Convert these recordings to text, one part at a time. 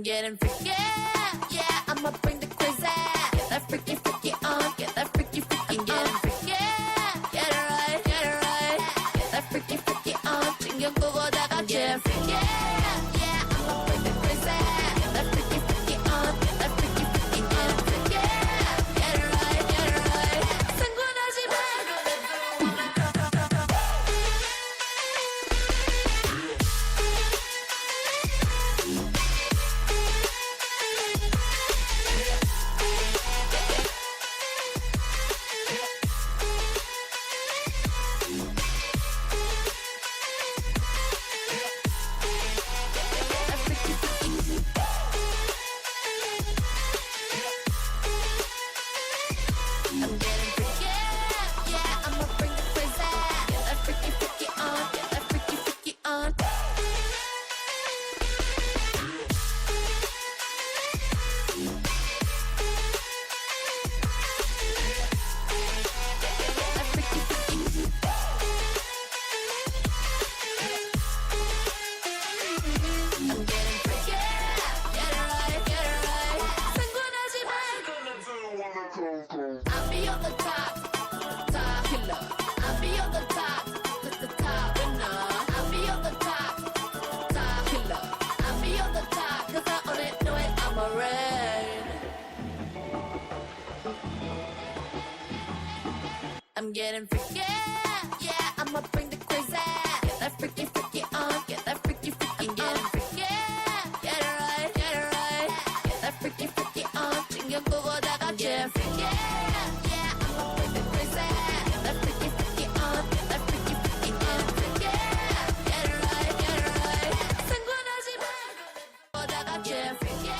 I'm getting freaky, yeah, I'ma bring the crazy. Get that freaky, freaky on, get that freaky, freaky on. Getting freaky, get it right, get it right. Get that freaky, freaky on, 신경 끄고 다 같이 freaky, yeah, I'ma bring the crazy. Get that freaky, freaky on, get that freaky, freaky on. Freaky, get it right, get it right. 상관하지 마. I'm getting freaky, yeah, I'ma bring the crazy. Get that freaky, freaky on, get that freaky, freaky on. I'm getting freaky, get it right, get it right. 상관하지 마. I'll be on the top, top killer. I'll be on the top, the top winner. I'll be on the top, top killer. I'll be on the top, 'cause I own it, know it, I'm a rain. I'm getting freaky, yeah, I'ma bring the crazy. Get that freaky, freaky on, get that freaky, freaky on. Getting freaky, get it right, get it right. Get that freaky, freaky on, 신경 끄고 다 같이 freaky, yeah, I'ma bring the crazy. Get that freaky, freaky on, get that freaky, freaky on. Freaky, get it right, get it right. 상관하지 마. 다 같이 freaky,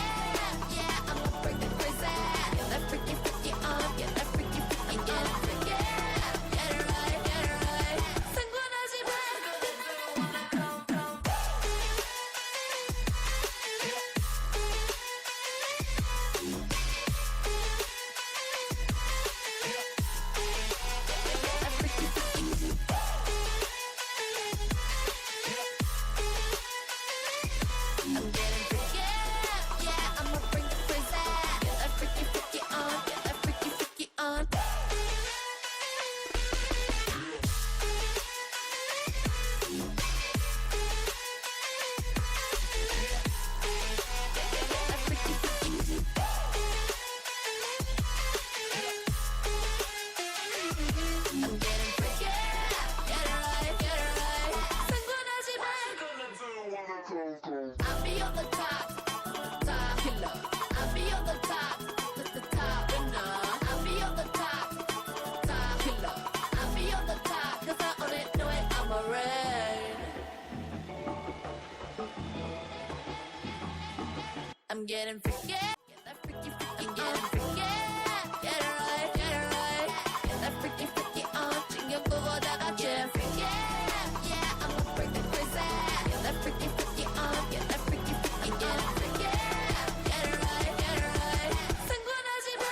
yeah, I'ma bring the crazy. Get that freaky, freaky on, get that freaky, freaky on. Freaky, get it right, get it right. 상관하지 마. I'm getting freaky, yeah, I'ma bring the crazy. Get that freaky, freaky on, get that freaky, freaky on. I'm getting freaky, get it right, get it right. 상관하지 마. I'll be on the top, top killer. I'll be on the top, the top winner. I'll be on the top, top killer. I'll be on the top, 'cause I own it, know it, I'm a rain. I'm getting freaky, get that freaky, freaky. I'm getting freaky, get it right, get it right. Get that freaky, freaky on, 신경 끄고 다 같이 freaky, yeah, I'ma bring the crazy. Get that freaky, freaky on, get that freaky, freaky. I'm getting freaky, get it right, get it right. 상관하지 마.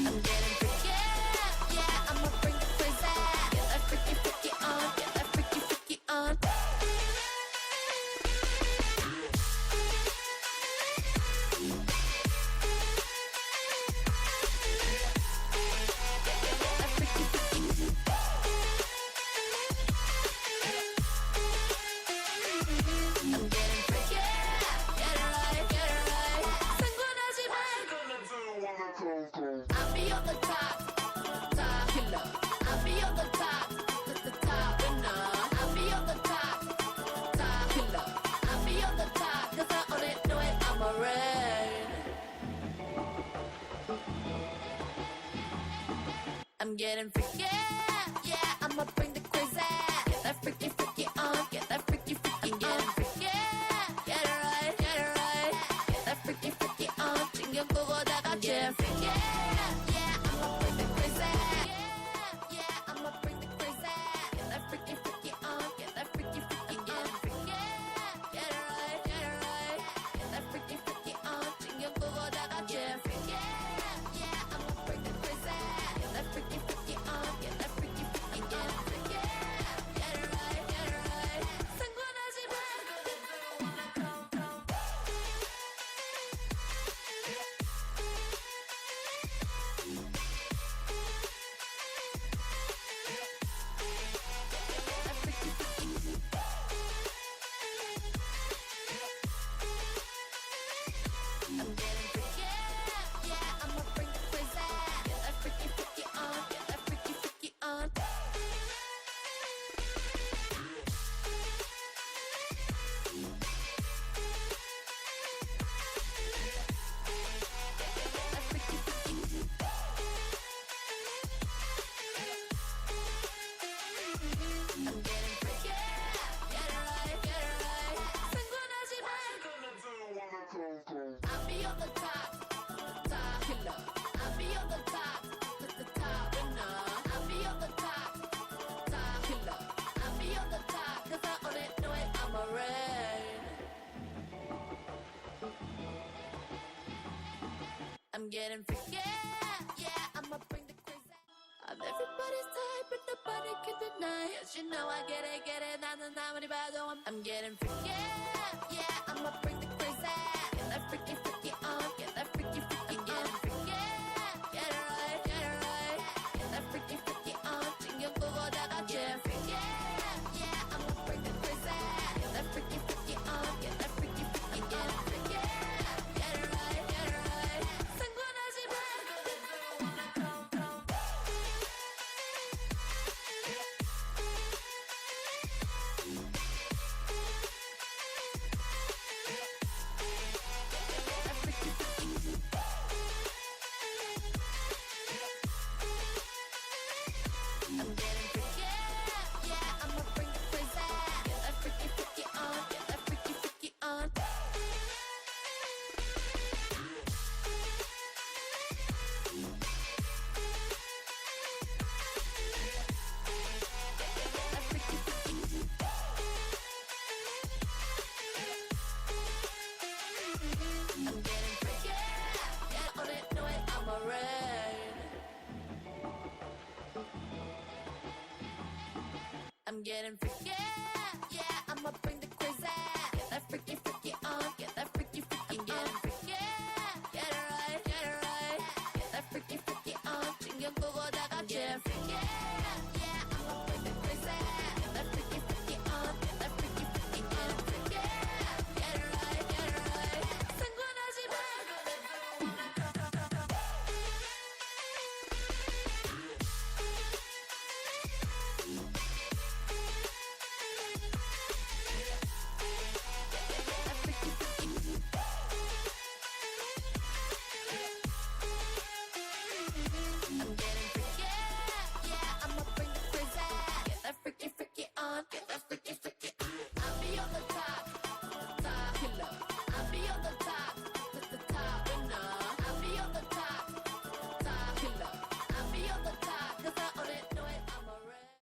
I'm getting freaky, yeah, I'ma bring the crazy. Get that freaky, freaky on, get that freaky, freaky on. I'm getting freaky, get it right, get it right. 상관하지 마. I'll be on the top, top killer. I'll be on the top, the top winner. I'll be on the top, top killer. I'll be on the top, 'cause I own it, know it, I'm a rain. I'm getting freaky, yeah, I'ma bring the crazy. Get that freaky, freaky on, get that freaky, freaky. I'm getting freaky, get it right, get it right. Get that freaky, freaky on, 신경 끄고 다 같이 freaky, yeah, I'ma bring the crazy. Yeah, I'ma bring the crazy. Get that freaky, freaky on, get that freaky, freaky. I'm getting freaky. I'm getting freaky. Yeah, I'ma bring the crazy. I'm everybody's type, but nobody can deny. Yes, you know I get it. 나는 아무리 봐도 I'm getting freaky. Yeah, I'ma bring the crazy. Get that freaky, freaky on. Get that freaky, freaky on. I'm getting freaky. Get it right, get it right. Get that freaky, freaky on. 신경 끄고 다 같이 freaky. Yeah, I'ma bring the crazy. Get that freaky, freaky on. Get that freaky, freaky on. I'm freaky. Get it right, get it right. 상관하지 마. I'm getting freaky. Yeah, I'ma bring the crazy. Get that freaky, freaky on. Get that freaky, freaky on. I'm getting freaky. Yeah, on it, know it, I'm alright. I'm getting freaky.